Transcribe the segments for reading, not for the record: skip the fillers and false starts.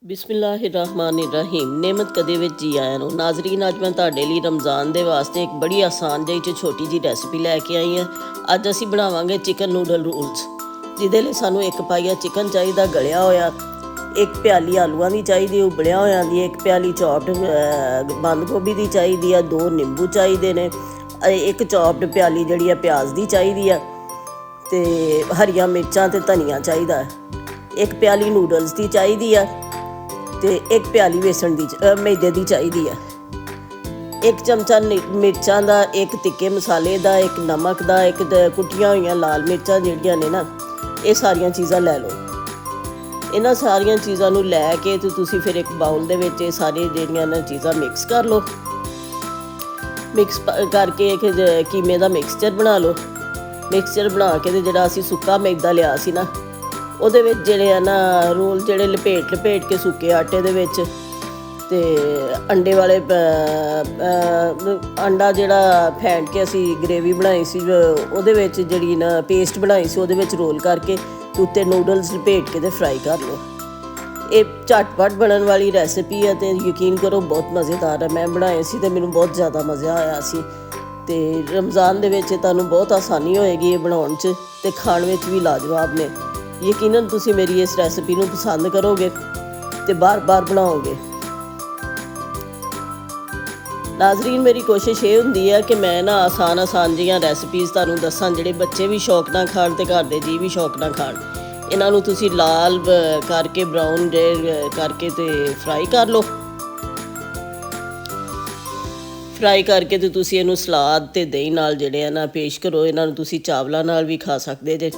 बिस्मिल्लाहिर्रहमानिर्रहीम नेमत कदे विच जी आया नु नाजरीन। अज मैं तुहाडे लई रमज़ान दे वास्ते एक बड़ी आसान जी छोटी जी रेसिपी लैके आई हाँ। अज असी बनावांगे चिकन नूडल रोल्स, जिहदे लई सानू एक पाइया चिकन चाहिदा गलिया होया, एक प्याली आलूआं दी चाहिदी उबलिया होया दी, एक प्याली चॉप्ड बंद गोभी दी चाहिदी आ, 2 नींबू चाहिदे ने, एक चॉप्ड प्याली जिहड़ी आ प्याज दी चाहिदी आ, ते हरियां मिर्चां ते धनिया चाहिदा है, एक प्याली नूडल्स दी चाहिदी आ, ते एक प्याली बेसन दी मैदे दी चाहिदी है, एक चमचा मिर्चां दा, एक तिक्के मसाले दा, एक नमक दा, एक कुट्टियां होईयां लाल मिर्चां जिहड़ियां ने ना, ये सारियां चीज़ां लै लो। इन्हां सारियां चीज़ां नूं लै के ते तुसीं फिर एक बाउल दे विच सारी जिहड़ियां ने चीज़ां मिक्स कर लो। मिक्स करके एक कीमे दा मिक्सचर बना लो। मिक्सचर बना के ते जिहड़ा असीं सुक्का मैदा लिया सी ना, ਉਹਦੇ ਵਿੱਚ ਜਿਹੜੇ ਆ ਨਾ ਰੋਲ ਜਿਹੜੇ ਲਪੇਟ ਕੇ ਸੁੱਕੇ ਆਟੇ ਦੇ ਵਿੱਚ, ਤੇ ਅੰਡੇ ਵਾਲੇ ਅੰਡਾ ਜਿਹੜਾ ਫੈਂਟ ਕੇ ਅਸੀਂ ਗ੍ਰੇਵੀ ਬਣਾਈ ਸੀ ਉਹਦੇ ਵਿੱਚ ਜਿਹੜੀ ਨਾ ਪੇਸਟ ਬਣਾਈ ਸੀ ਉਹਦੇ ਵਿੱਚ ਰੋਲ ਕਰਕੇ ਉੱਤੇ ਨੂਡਲਸ ਲਪੇਟ ਕੇ ਤੇ ਫਰਾਈ ਕਰ ਲਓ। ਇਹ ਝਟਪਟ ਬਣਨ ਵਾਲੀ ਰੈਸਿਪੀ ਹੈ ਤੇ ਯਕੀਨ ਕਰੋ ਬਹੁਤ ਮਜ਼ੇਦਾਰ ਹੈ। ਮੈਂ ਬਣਾਏ ਸੀ ਤੇ ਮੈਨੂੰ ਬਹੁਤ ਜ਼ਿਆਦਾ ਮਜ਼ਾ ਆਇਆ ਸੀ, ਤੇ ਰਮਜ਼ਾਨ ਦੇ ਵਿੱਚ ਤੁਹਾਨੂੰ ਬਹੁਤ ਆਸਾਨੀ ਹੋਏਗੀ ਇਹ ਬਣਾਉਣ 'ਚ ਤੇ ਖਾਣ ਵਿੱਚ ਵੀ ਲਾਜਵਾਬ ਨੇ। यकीनन तुसी मेरी इस रेसिपी नूं पसंद करोगे तो बार बार बनाओगे। नाजरीन मेरी कोशिश ये हुंदी है कि मैं ना आसान जिहियां रेसिपीज़ तुहानूं दस्सां जिहड़े बच्चे भी शौक नाल खाण ते घर दे जी भी शौक नाल खाण। इन्हां नूं तुसी लाल करके ब्राउन करके ते फ्राई कर लो। फ्राई करके तो तुसी इहनूं सलाद ते दही नाल जिहड़े आ ना पेश करो। इन्हां नूं तुसी चावलां नाल भी खा सकदे जे।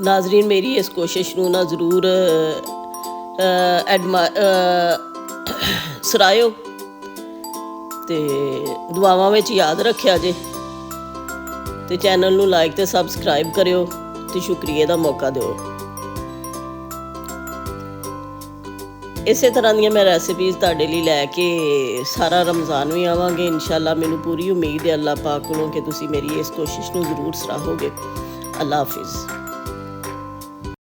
नाजरीन मेरी इस कोशिश नूं ना जरूर सराहियो ते दुआवां विच याद रखिया जे, ते चैनल नूं लाइक ते सबसक्राइब करियो ते शुक्रिया दा मौका दिओ। इसे तरह दी मैं रेसिपीज़ तुहाडे लई लैके सारा रमज़ान भी आवांगे इंशाअल्लाह। मैनूं पूरी उम्मीद है अल्लाह पाक कोलों कि तुसीं मेरी इस कोशिश नूं जरूर सराहोगे। अल्लाह हाफिज़।